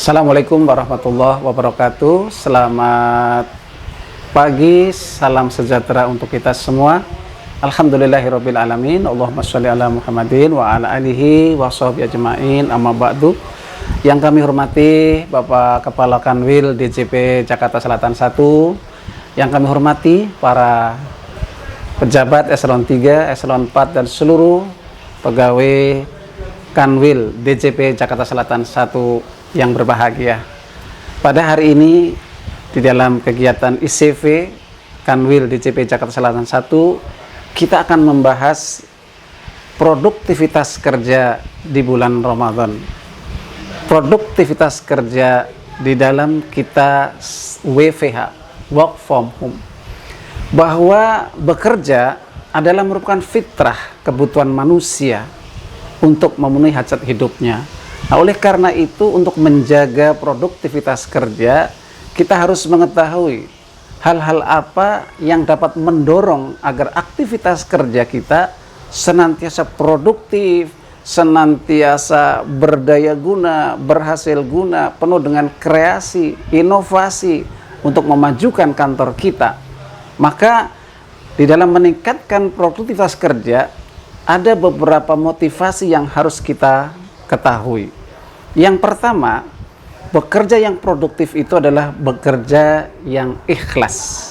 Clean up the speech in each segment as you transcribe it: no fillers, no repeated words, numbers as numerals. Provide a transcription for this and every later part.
Assalamualaikum warahmatullahi wabarakatuh. Selamat pagi, salam sejahtera untuk kita semua. Alhamdulillahirabbil alamin. Allahumma sholli ala Muhammadin wa ala alihi wa sahbihi ajmain. Amma ba'du. Yang kami hormati Bapak Kepala Kanwil DJP Jakarta Selatan 1. Yang kami hormati para pejabat eselon 3, eselon 4 dan seluruh pegawai Kanwil DJP Jakarta Selatan 1 yang berbahagia. Pada hari ini di dalam kegiatan ICV Kanwil DJP Jakarta Selatan 1, kita akan membahas produktivitas kerja di bulan Ramadan. Produktivitas kerja di dalam kita WFH, work from home. Bahwa bekerja adalah merupakan fitrah kebutuhan manusia untuk memenuhi hajat hidupnya. Nah, oleh karena itu, untuk menjaga produktivitas kerja, kita harus mengetahui hal-hal apa yang dapat mendorong agar aktivitas kerja kita senantiasa produktif, senantiasa berdaya guna, berhasil guna, penuh dengan kreasi, inovasi untuk memajukan kantor kita. Maka di dalam meningkatkan produktivitas kerja, ada beberapa motivasi yang harus kita ketahui. Yang pertama, bekerja yang produktif itu adalah bekerja yang ikhlas.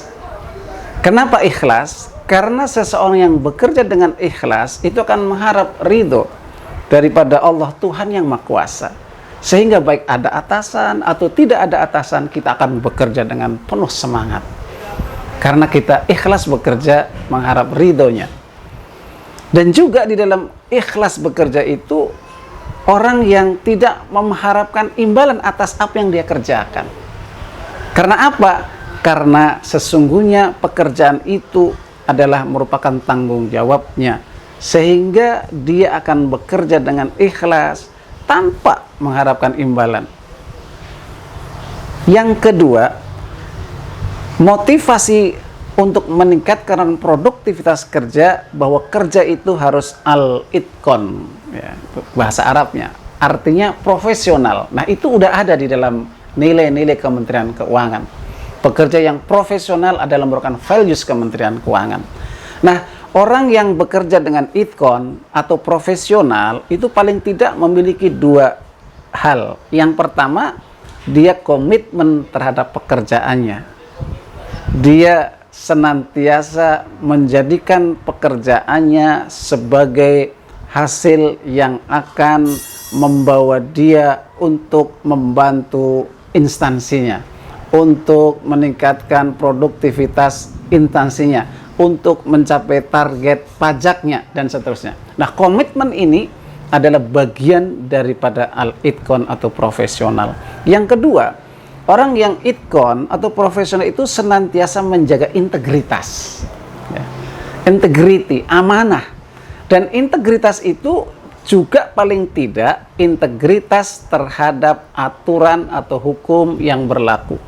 Kenapa ikhlas? Karena seseorang yang bekerja dengan ikhlas itu akan mengharap ridho daripada Allah Tuhan yang Maha Kuasa. Sehingga baik ada atasan atau tidak ada atasan, kita akan bekerja dengan penuh semangat. Karena kita ikhlas bekerja mengharap ridhonya. Dan juga di dalam ikhlas bekerja itu, orang yang tidak mengharapkan imbalan atas apa yang dia kerjakan. Karena apa? Karena sesungguhnya pekerjaan itu adalah merupakan tanggung jawabnya. Sehingga dia akan bekerja dengan ikhlas tanpa mengharapkan imbalan. Yang kedua, motivasi untuk meningkatkan produktivitas kerja, bahwa kerja itu harus al-itqon, ya, bahasa Arabnya, artinya profesional. Nah, itu udah ada di dalam nilai-nilai Kementerian Keuangan. Pekerja yang profesional adalah merupakan values Kementerian Keuangan. Nah, orang yang bekerja dengan itqon atau profesional itu paling tidak memiliki dua hal. Yang pertama, dia komitmen terhadap pekerjaannya. Dia senantiasa menjadikan pekerjaannya sebagai hasil yang akan membawa dia untuk membantu instansinya, untuk meningkatkan produktivitas instansinya, untuk mencapai target pajaknya, dan seterusnya. Nah, komitmen ini adalah bagian daripada al-itqon atau profesional. Yang kedua, orang yang itqon atau profesional itu senantiasa menjaga integritas, ya. Integrity, amanah. Dan integritas itu juga paling tidak integritas terhadap aturan atau hukum yang berlaku.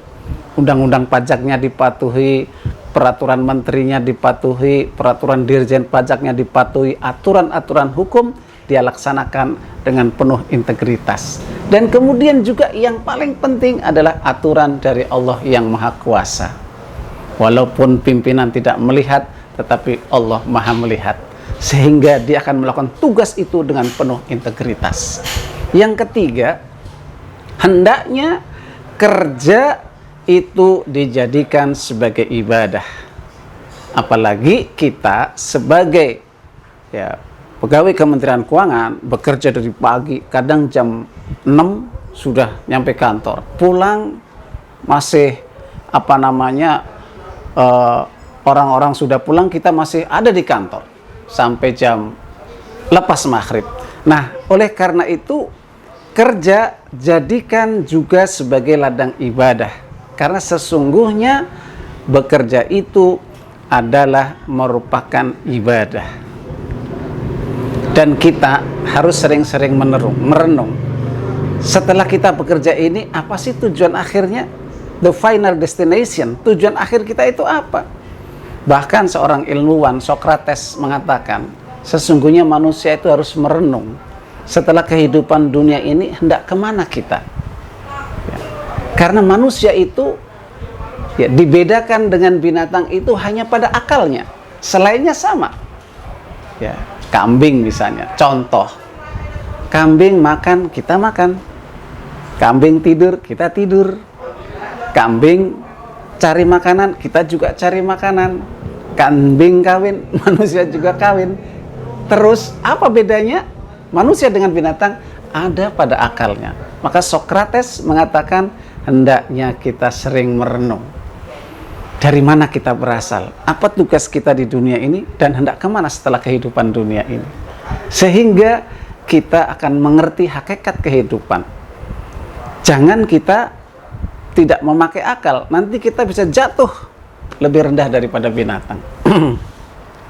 Undang-undang pajaknya dipatuhi, peraturan menterinya dipatuhi, peraturan dirjen pajaknya dipatuhi, aturan-aturan hukum dia laksanakan dengan penuh integritas. Dan kemudian juga yang paling penting adalah aturan dari Allah yang Maha Kuasa. Walaupun pimpinan tidak melihat, tetapi Allah Maha melihat. Sehingga dia akan melakukan tugas itu dengan penuh integritas. Yang ketiga, hendaknya kerja itu dijadikan sebagai ibadah. Apalagi kita sebagai pegawai Kementerian Keuangan bekerja dari pagi, kadang jam 6 sudah nyampe kantor. Pulang masih orang-orang sudah pulang, kita masih ada di kantor sampai jam lepas maghrib. Nah, oleh karena itu, kerja jadikan juga sebagai ladang ibadah. Karena sesungguhnya bekerja itu adalah merupakan ibadah. Dan kita harus sering-sering merenung. Setelah kita bekerja ini, apa sih tujuan akhirnya? The final destination, tujuan akhir kita itu apa? Bahkan seorang ilmuwan, Socrates, mengatakan, sesungguhnya manusia itu harus merenung. Setelah kehidupan dunia ini, hendak kemana kita? Karena manusia itu ya dibedakan dengan binatang itu hanya pada akalnya. Selainnya sama. Ya, kambing misalnya, contoh. Kambing makan, kita makan. Kambing tidur, kita tidur. Kambing cari makanan, kita juga cari makanan. Kambing kawin, manusia juga kawin. Terus apa bedanya manusia dengan binatang? Ada pada akalnya. Maka Sokrates mengatakan hendaknya kita sering merenung. Dari mana kita berasal? Apa tugas kita di dunia ini? Dan hendak kemana setelah kehidupan dunia ini? Sehingga kita akan mengerti hakikat kehidupan. Jangan kita tidak memakai akal. Nanti kita bisa jatuh lebih rendah daripada binatang.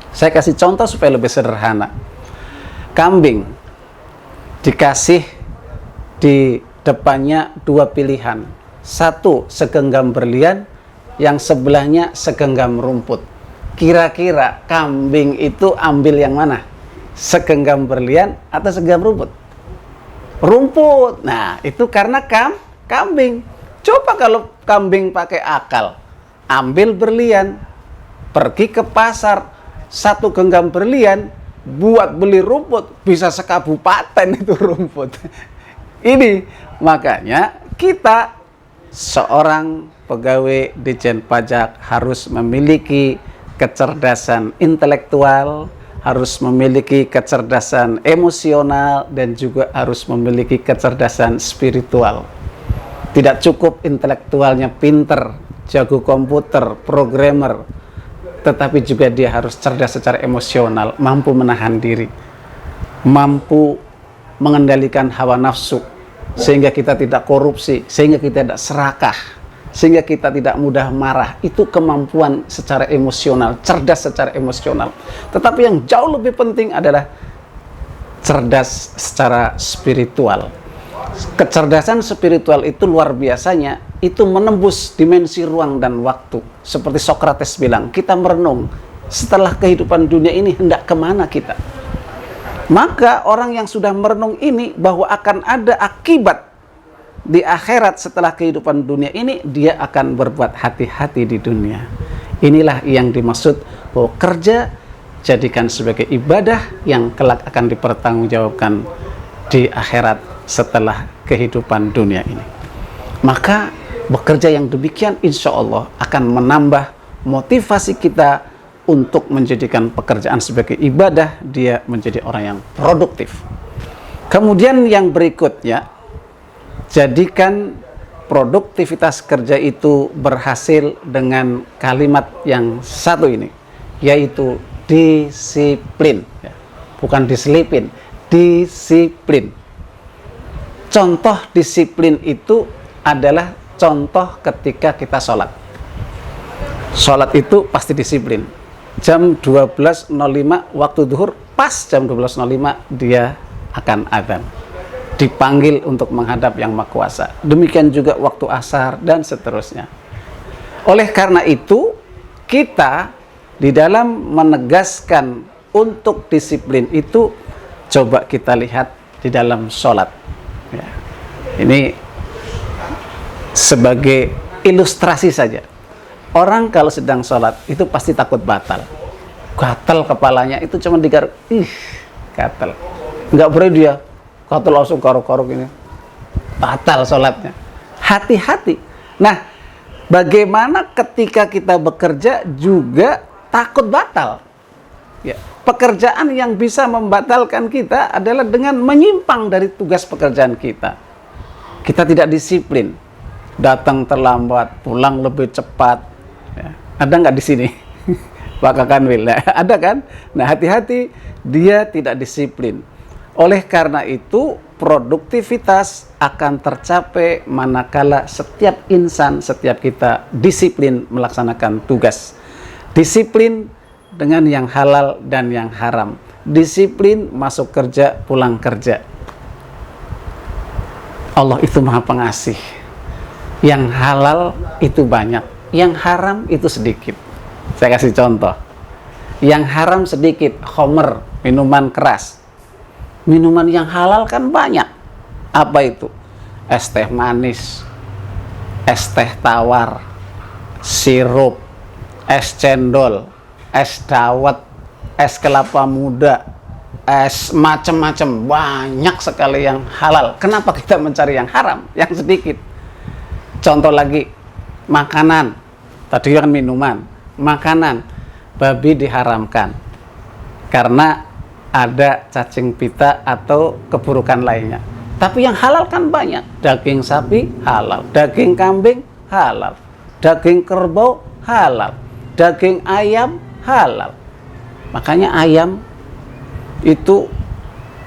Saya kasih contoh supaya lebih sederhana. Kambing dikasih di depannya dua pilihan. Satu, segenggam berlian, yang sebelahnya segenggam rumput. Kira-kira kambing itu ambil yang mana? Segenggam berlian atau segenggam rumput? Rumput. Nah, itu karena kambing. Coba kalau kambing pakai akal, ambil berlian, pergi ke pasar, satu genggam berlian, buat beli rumput, bisa sekabupaten itu rumput. Ini makanya kita seorang pegawai Ditjen Pajak harus memiliki kecerdasan intelektual, harus memiliki kecerdasan emosional, dan juga harus memiliki kecerdasan spiritual. Tidak cukup intelektualnya pinter, jago komputer, programmer, tetapi juga dia harus cerdas secara emosional, mampu menahan diri, mampu mengendalikan hawa nafsu, sehingga kita tidak korupsi, sehingga kita tidak serakah, sehingga kita tidak mudah marah. Itu kemampuan secara emosional, cerdas secara emosional. Tetapi yang jauh lebih penting adalah cerdas secara spiritual. Kecerdasan spiritual itu luar biasanya, itu menembus dimensi ruang dan waktu. Seperti Sokrates bilang, kita merenung, setelah kehidupan dunia ini hendak kemana kita? Maka orang yang sudah merenung ini bahwa akan ada akibat di akhirat setelah kehidupan dunia ini, dia akan berbuat hati-hati di dunia. Inilah yang dimaksud bahwa kerja jadikan sebagai ibadah yang kelak akan dipertanggungjawabkan di akhirat setelah kehidupan dunia ini. Maka bekerja yang demikian insya Allah akan menambah motivasi kita untuk menjadikan pekerjaan sebagai ibadah, dia menjadi orang yang produktif. Kemudian yang berikutnya, jadikan produktivitas kerja itu berhasil dengan kalimat yang satu ini, yaitu disiplin. Bukan diselipin, disiplin. Contoh disiplin itu adalah contoh ketika kita sholat. Sholat itu pasti disiplin. Jam 12.05 waktu zuhur, pas jam 12.05 dia akan adzan. Dipanggil untuk menghadap Yang Maha Kuasa. Demikian juga waktu asar dan seterusnya. Oleh karena itu, kita di dalam menegaskan untuk disiplin itu, coba kita lihat di dalam sholat. Ya. Ini sebagai ilustrasi saja. Orang kalau sedang sholat itu pasti takut batal. Gatal kepalanya itu cuma digaruk. Gatal. Nggak boleh dia gatal langsung garuk-garuk ini. Batal sholatnya. Hati-hati. Nah, bagaimana ketika kita bekerja juga takut batal? Ya, pekerjaan yang bisa membatalkan kita adalah dengan menyimpang dari tugas pekerjaan kita. Kita tidak disiplin. Datang terlambat, pulang lebih cepat. Ya, ada nggak di sini? Pak Kakanwil, nah, ada kan? Nah, hati-hati, dia tidak disiplin. Oleh karena itu, produktivitas akan tercapai manakala setiap insan, setiap kita disiplin melaksanakan tugas. Disiplin dengan yang halal dan yang haram. Disiplin masuk kerja, pulang kerja. Allah itu Maha Pengasih. Yang halal itu banyak, yang haram itu sedikit. Saya kasih contoh. Yang haram sedikit, khamr, minuman keras. Minuman yang halal kan banyak. Apa itu? Es teh manis, es teh tawar, sirup, es cendol, es dawet, es kelapa muda, es macam-macam, banyak sekali yang halal. Kenapa kita mencari yang haram, yang sedikit? Contoh lagi, makanan, tadi kan minuman, makanan, babi diharamkan karena ada cacing pita atau keburukan lainnya. Tapi yang halal kan banyak, daging sapi halal, daging kambing halal, daging kerbau halal, daging ayam halal. Makanya ayam itu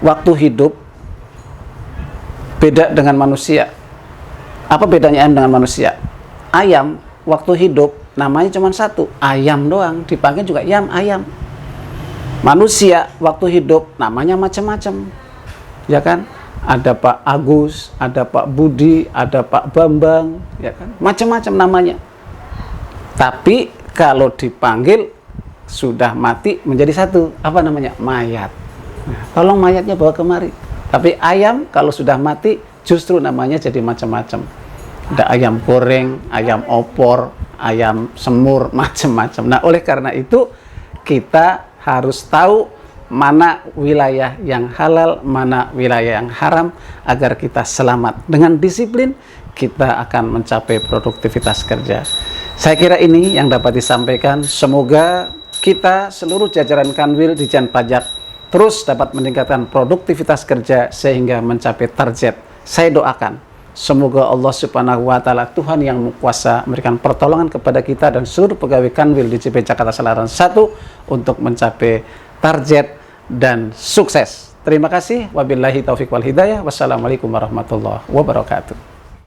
waktu hidup beda dengan manusia. Apa bedanya ayam dengan manusia? Ayam waktu hidup namanya cuma satu, ayam doang, dipanggil juga ayam. Manusia waktu hidup namanya macam-macam, ya kan? Ada Pak Agus, ada Pak Budi, ada Pak Bambang, ya kan? Macam-macam namanya. Tapi kalau dipanggil sudah mati menjadi satu, apa namanya? Mayat. Nah, tolong mayatnya bawa kemari. Tapi ayam kalau sudah mati justru namanya jadi macam-macam. Ada ayam goreng, ayam opor, ayam semur, macam-macam. Nah, oleh karena itu kita harus tahu mana wilayah yang halal, mana wilayah yang haram, agar kita selamat. Dengan disiplin kita akan mencapai produktivitas kerja. Saya kira ini yang dapat disampaikan. Semoga kita seluruh jajaran Kanwil Ditjen Pajak terus dapat meningkatkan produktivitas kerja sehingga mencapai target. Saya doakan semoga Allah Subhanahu wa Ta'ala, Tuhan yang kuasa, memberikan pertolongan kepada kita dan seluruh pegawai Kanwil di DJP Jakarta Selatan 1 untuk mencapai target dan sukses. Terima kasih. Wabillahi taufiq wal hidayah. Wassalamualaikum warahmatullahi wabarakatuh.